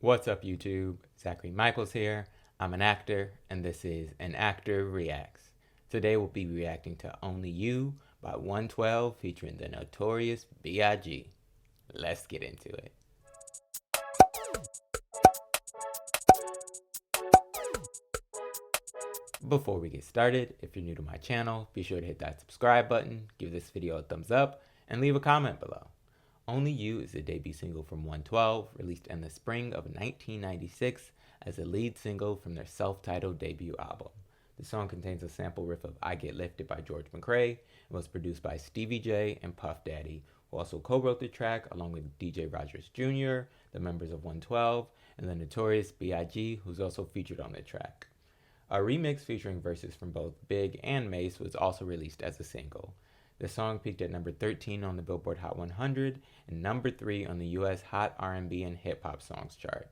What's up, YouTube? Zachary Michaels here. I'm an actor, and this is An Actor Reacts. Today we'll be reacting to Only You by 112 featuring the Notorious B.I.G. Let's get into it. Before we get started, if you're new to my channel, be sure to hit that subscribe button, give this video a thumbs up, and leave a comment below. Only You is a debut single from 112, released in the spring of 1996 as a lead single from their self-titled debut album. The song contains a sample riff of I Get Lifted by George McCrae and was produced by Stevie J and Puff Daddy, who also co-wrote the track along with DJ Rogers Jr., the members of 112, and the Notorious B.I.G, who's also featured on the track. A remix featuring verses from both Big and Mase was also released as a single. The song peaked at number 13 on the Billboard Hot 100 and number 3 on the US Hot R&B and Hip Hop Songs chart.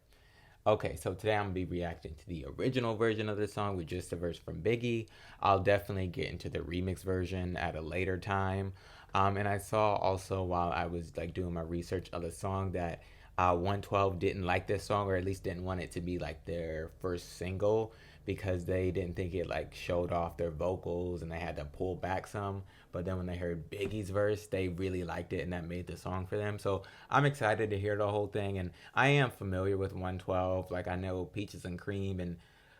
Okay, so today I'm going to be reacting to the original version of the song with just a verse from Biggie. I'll definitely get into the remix version at a later time. And I saw also while I was doing my research of the song that 112 didn't like this song, or at least didn't want it to be like their first single, because they didn't think it showed off their vocals and they had to pull back some. But then when they heard Biggie's verse, they really liked it and that made the song for them. So I'm excited to hear the whole thing, and I am familiar with 112. I know Peaches and Cream and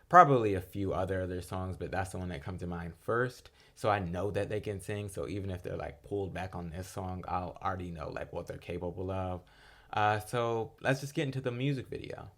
probably a few other songs, but that's the one that comes to mind first. So I know that they can sing, so even if they're pulled back on this song, I'll already know what they're capable of. So let's just get into the music video.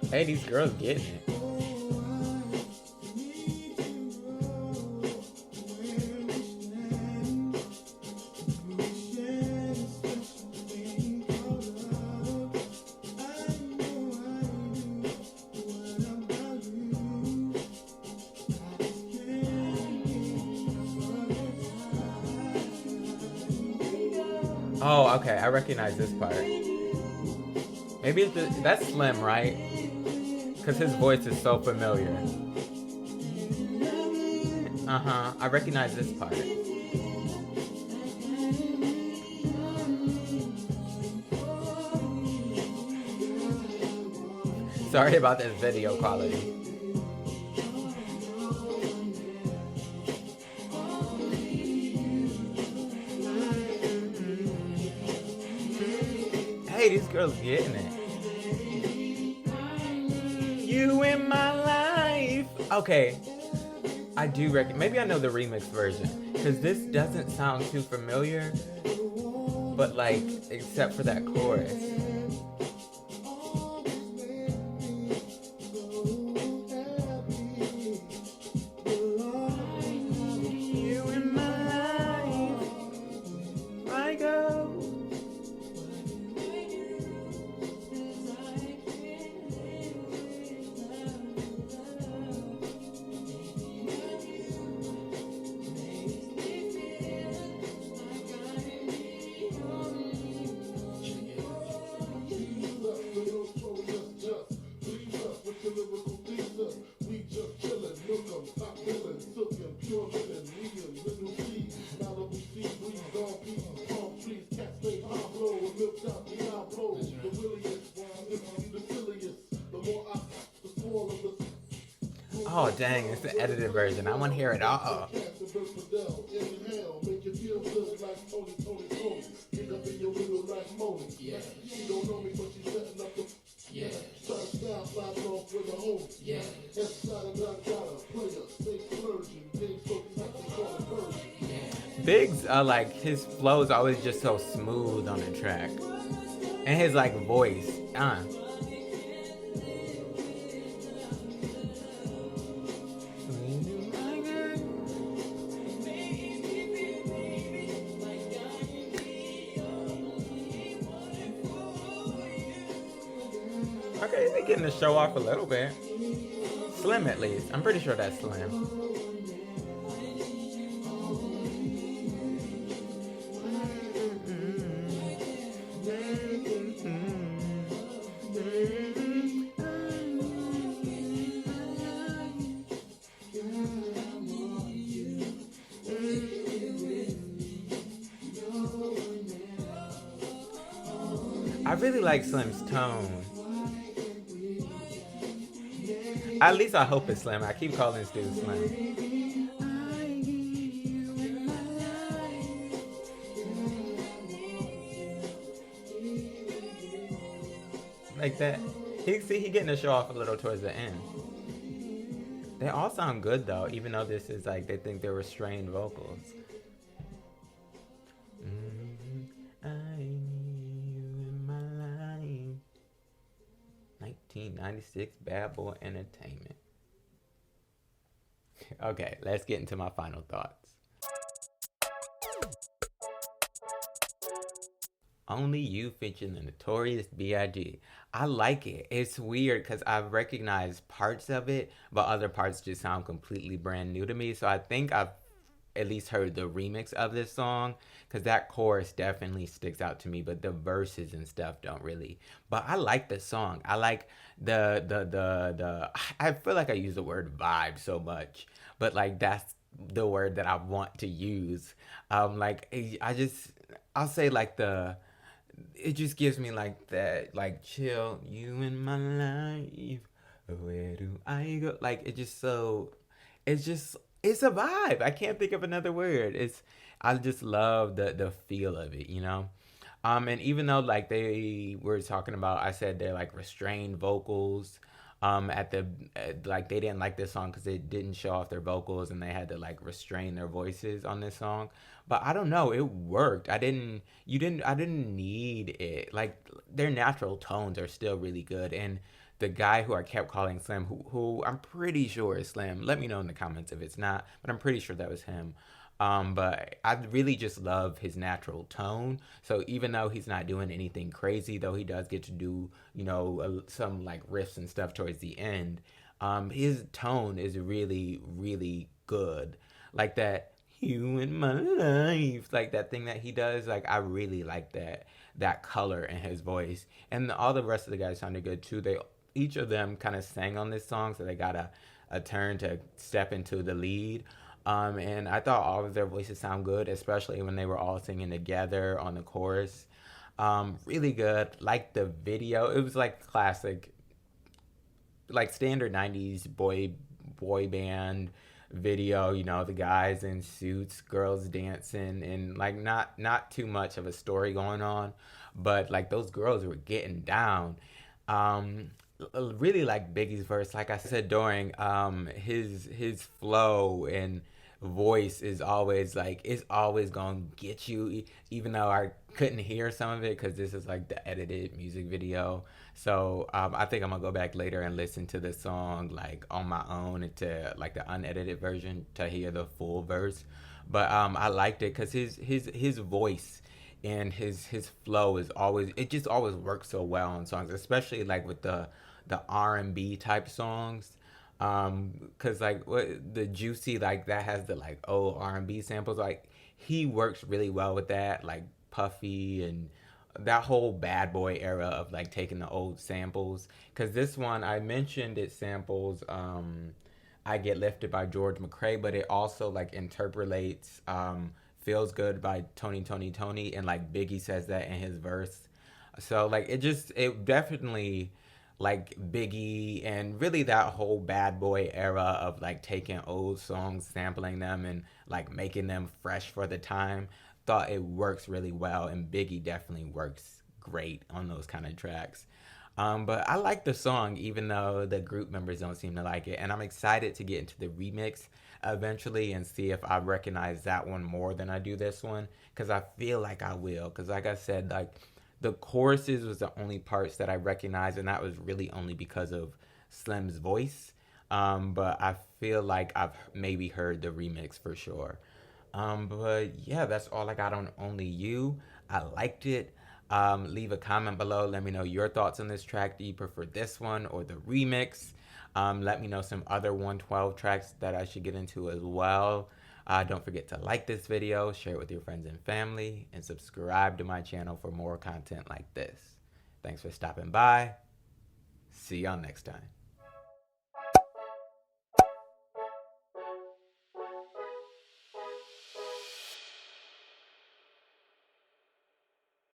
Hey, these girls getting it. Oh, okay, I recognize this part. Maybe that's Slim, right? Because his voice is so familiar. I recognize this part. Sorry about this video quality. Hey, these girls getting it. You in my life. Okay, I do maybe I know the remix version, because this doesn't sound too familiar, but except for that chorus. You in my life, I go. Oh dang, it's the edited version. I want to hear it all. Biggs, his flow is always just so smooth on the track, and his voice. I Okay, they getting to show off a little bit. Slim at least. I'm pretty sure that's Slim. I really like Slim's tone. At least I hope it's Slim. I keep calling this dude Slim. Like that. He getting to show off a little towards the end. They all sound good though, even though this is like they think they're restrained vocals. I need you in my life. 1996 Bad Boy Entertainment. Okay, let's get into my final thoughts. Only You featuring the Notorious B.I.G. I like it. It's weird because I've recognized parts of it, but other parts just sound completely brand new to me. So I think I've at least heard the remix of this song because that chorus definitely sticks out to me, but the verses and stuff don't really. But I like the song. I like the I feel like I use the word vibe so much, but like that's the word that I want to use. Like I just I'll say like the it just gives me like that like chill you in my life, where do I go, like it just so it's just it's a vibe. I can't think of another word. It's I just love the feel of it, you know. And even though like they were talking about, I said they're like restrained vocals. Like they didn't like this song because they didn't show off their vocals and they had to like restrain their voices on this song. But I don't know, it worked. I didn't need it. Like their natural tones are still really good. And the guy who I kept calling Slim, who I'm pretty sure is Slim. Let me know in the comments if it's not, but I'm pretty sure that was him. But I really just love his natural tone. So even though he's not doing anything crazy, though he does get to do, you know, some like riffs and stuff towards the end, his tone is really, really good. Like that, you in my life, like that thing that he does. Like I really like that color in his voice, and all the rest of the guys sounded good too. They each of them kind of sang on this song, so they got a turn to step into the lead. And I thought all of their voices sound good, especially when they were all singing together on the chorus. Really good. Like the video, it was like classic, like standard '90s boy band video. You know, the guys in suits, girls dancing, and like not too much of a story going on, but like those girls were getting down. Um, really like Biggie's verse. Like I said during his flow and voice is always like it's always gonna get you, even though I couldn't hear some of it because this is like the edited music video. So I think I'm gonna go back later and listen to the song like on my own into like the unedited version to hear the full verse. But I liked it because his voice and his flow is always, it just always works so well on songs, especially like with the R&B type songs. Cause like what the Juicy, like that has the like old R&B samples. Like he works really well with that, like Puffy and that whole bad boy era of like taking the old samples. Cause this one I mentioned it samples I Get Lifted by George McCrae, but it also like interpolates Feels Good by Tony, and like Biggie says that in his verse. So like it definitely like Biggie and really that whole bad boy era of like taking old songs, sampling them and like making them fresh for the time. Thought it works really well, and Biggie definitely works great on those kind of tracks. But I like the song, even though the group members don't seem to like it. And I'm excited to get into the remix eventually and see if I recognize that one more than I do this one. Because I feel like I will. Because like I said, like the choruses was the only parts that I recognized. And that was really only because of Slim's voice. But I feel like I've maybe heard the remix for sure. But yeah, that's all I got on Only You. I liked it. Leave a comment below. Let me know your thoughts on this track. Do you prefer this one or the remix? Let me know some other 112 tracks that I should get into as well. Don't forget to like this video, share it with your friends and family, and subscribe to my channel for more content like this. Thanks for stopping by. See y'all next time.